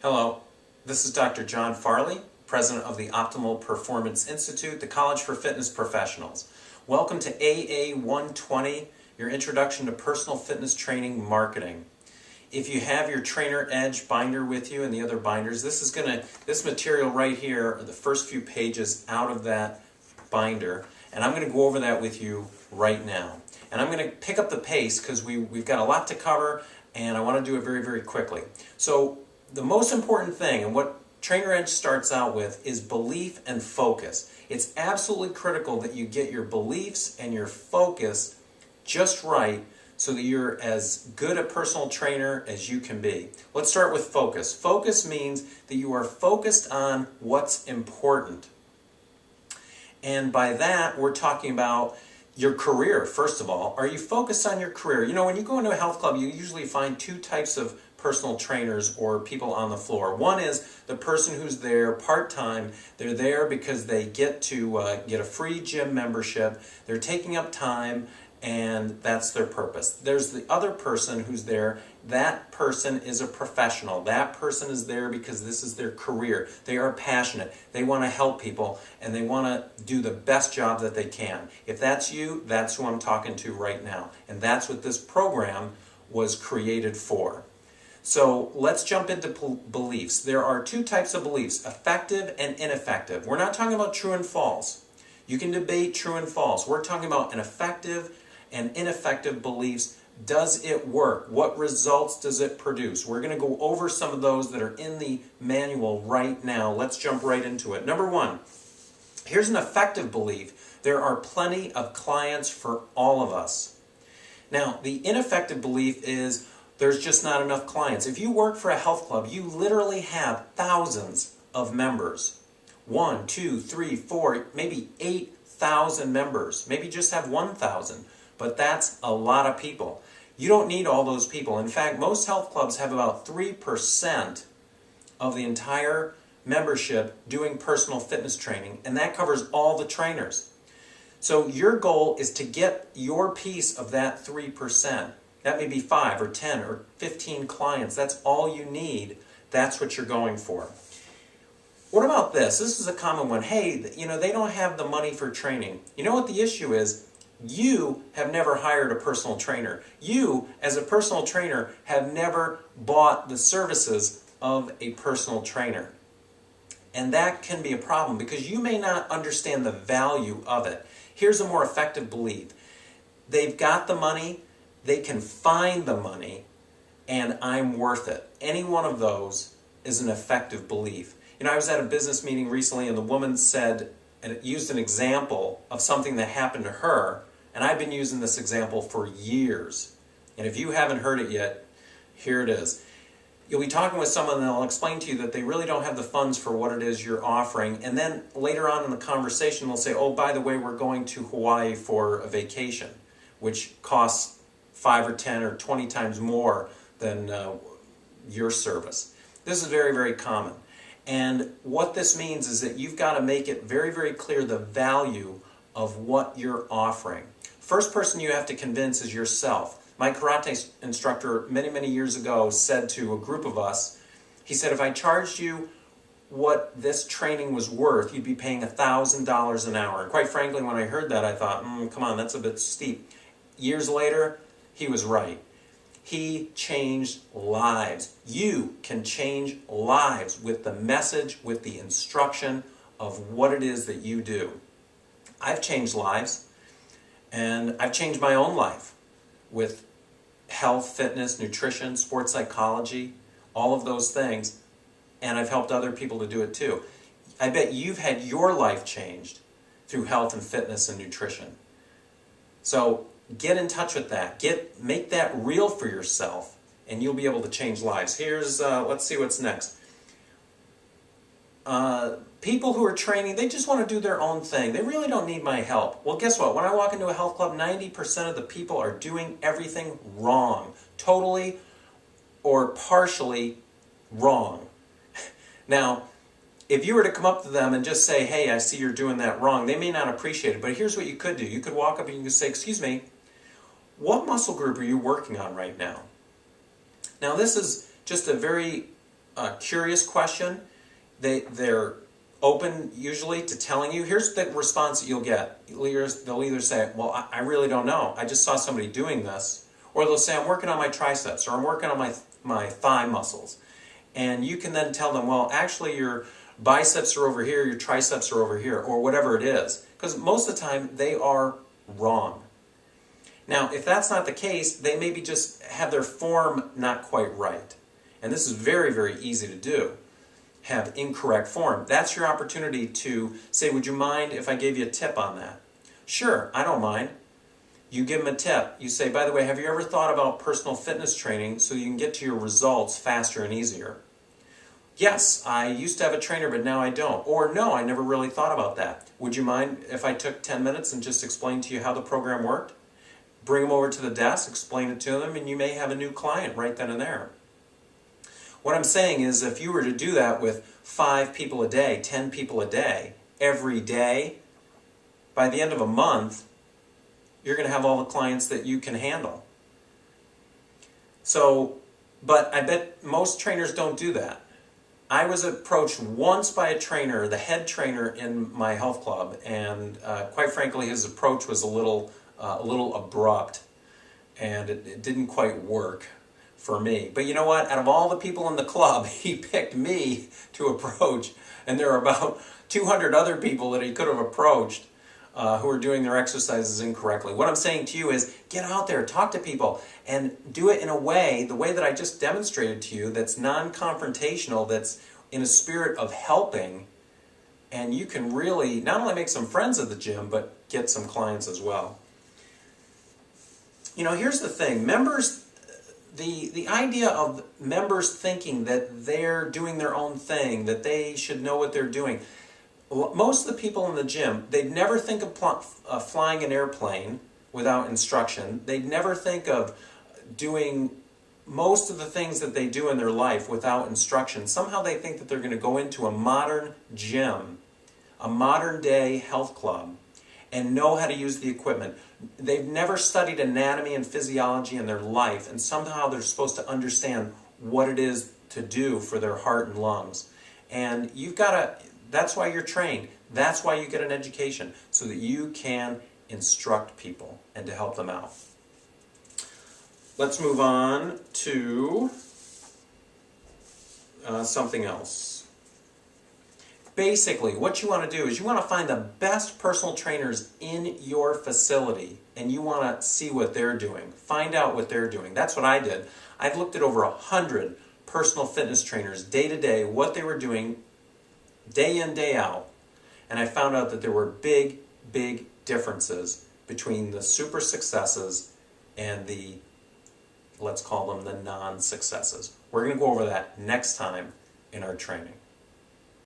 Hello, this is Dr. John Farley, President of the Optimal Performance Institute, the College for Fitness Professionals. Welcome to AA 120, your introduction to personal fitness training marketing. If you have your Trainer Edge binder with you and the other binders, this material right here are the first few pages out of that binder, and I'm going to go over that with you right now. And I'm going to pick up the pace because we've got a lot to cover, and I want to do it very, very quickly. So the most important thing, and what Trainer Edge starts out with, is belief and focus. It's absolutely critical that you get your beliefs and your focus just right so that you're as good a personal trainer as you can be. Let's start with focus. Focus means that you are focused on what's important. And by that, we're talking about your career, first of all. Are you focused on your career? You know, when you go into a health club, you usually find two types of personal trainers or people on the floor. One is the person who's there part-time. They're there because they get to get a free gym membership. They're taking up time, and that's their purpose. There's the other person who's there. That person is a professional. That person is there because this is their career. They are passionate. They want to help people, and they want to do the best job that they can. If that's you, that's who I'm talking to right now. And that's what this program was created for. So let's jump into beliefs. There are two types of beliefs, effective and ineffective. We're not talking about true and false. You can debate true and false. We're talking about an effective and ineffective beliefs. Does it work? What results does it produce? We're going to go over some of those that are in the manual right now. Let's jump right into it. Number one, here's an effective belief. There are plenty of clients for all of us. Now, the ineffective belief is there's just not enough clients. If you work for a health club, you literally have thousands of members. 1, 2, 3, 4, maybe 8,000 members. Maybe just have 1,000. But that's a lot of people. You don't need all those people. In fact, most health clubs have about 3% of the entire membership doing personal fitness training, and that covers all the trainers. So your goal is to get your piece of that 3%. That may be 5 or 10 or 15 clients. That's all you need. That's what you're going for. What about this? This is a common one. Hey, you know, they don't have the money for training. You know what the issue is? You have never hired a personal trainer. You, as a personal trainer, have never bought the services of a personal trainer. And that can be a problem because you may not understand the value of it. Here's a more effective belief. They've got the money. They can find the money, and I'm worth it. Any one of those is an effective belief. You know, I was at a business meeting recently, and the woman said, and it used an example of something that happened to her, and I've been using this example for years. And if you haven't heard it yet, here it is. You'll be talking with someone, and they'll explain to you that they really don't have the funds for what it is you're offering, and then later on in the conversation, they'll say, oh, by the way, we're going to Hawaii for a vacation, which costs 5 or 10 or 20 times more than your service. This is very, very common. And what this means is that you've got to make it very, very clear the value of what you're offering. First person you have to convince is yourself. My karate instructor many, many years ago said to a group of us, he said, if I charged you what this training was worth, you'd be paying $1,000 an hour. And quite frankly, when I heard that, I thought, come on, that's a bit steep. Years later, he was right. He changed lives. You can change lives with the message, with the instruction of what it is that you do. I've changed lives, and I've changed my own life with health, fitness, nutrition, sports psychology, all of those things, and I've helped other people to do it too. I bet you've had your life changed through health and fitness and nutrition. So get in touch with that. Make that real for yourself, and you'll be able to change lives. Here's, let's see what's next. People who are training, they just want to do their own thing. They really don't need my help. Well, guess what? When I walk into a health club, 90% of the people are doing everything wrong. Totally or partially wrong. Now, if you were to come up to them and just say, hey, I see you're doing that wrong, they may not appreciate it, but here's what you could do. You could walk up and you could say, excuse me, what muscle group are you working on right now? Now, this is just a very curious question, they're open usually to telling you. Here's the response that you'll get. They'll either say, well, I really don't know. I just saw somebody doing this. Or they'll say, I'm working on my triceps, or I'm working on my thigh muscles. And you can then tell them, well, actually your biceps are over here, your triceps are over here, or whatever it is. Because most of the time, they are wrong. Now, if that's not the case, they maybe just have their form not quite right. And this is very, very easy to do. Have incorrect form. That's your opportunity to say, would you mind if I gave you a tip on that? Sure, I don't mind. You give them a tip. You say, by the way, have you ever thought about personal fitness training so you can get to your results faster and easier? Yes, I used to have a trainer, but now I don't. Or no, I never really thought about that. Would you mind if I took 10 minutes and just explained to you how the program worked? Bring them over to the desk, explain it to them, and you may have a new client right then and there. What I'm saying is, if you were to do that with 5 people a day, 10 people a day, every day, by the end of a month, you're going to have all the clients that you can handle. So, but I bet most trainers don't do that. I was approached once by a trainer, the head trainer in my health club, and quite frankly, his approach was a little abrupt, and it didn't quite work for me. But you know what? Out of all the people in the club, he picked me to approach, and there are about 200 other people that he could have approached who are doing their exercises incorrectly. What I'm saying to you is, get out there, talk to people, and do it in a way, the way that I just demonstrated to you, that's non-confrontational, that's in a spirit of helping, and you can really not only make some friends at the gym, but get some clients as well. You know, here's the thing. Members, the idea of members thinking that they're doing their own thing, that they should know what they're doing. Most of the people in the gym, they'd never think of flying an airplane without instruction. They'd never think of doing most of the things that they do in their life without instruction. Somehow they think that they're going to go into a modern gym, a modern day health club, and know how to use the equipment. They've never studied anatomy and physiology in their life, and somehow they're supposed to understand what it is to do for their heart and lungs. And you've got to, that's why you're trained. That's why you get an education, so that you can instruct people and to help them out. Let's move on to something else. Basically, what you want to do is you want to find the best personal trainers in your facility, and you want to see what they're doing. Find out what they're doing. That's what I did. I've looked at over 100 personal fitness trainers day to day, what they were doing day in, day out, and I found out that there were big, big differences between the super successes and the, let's call them the non-successes. We're going to go over that next time in our training.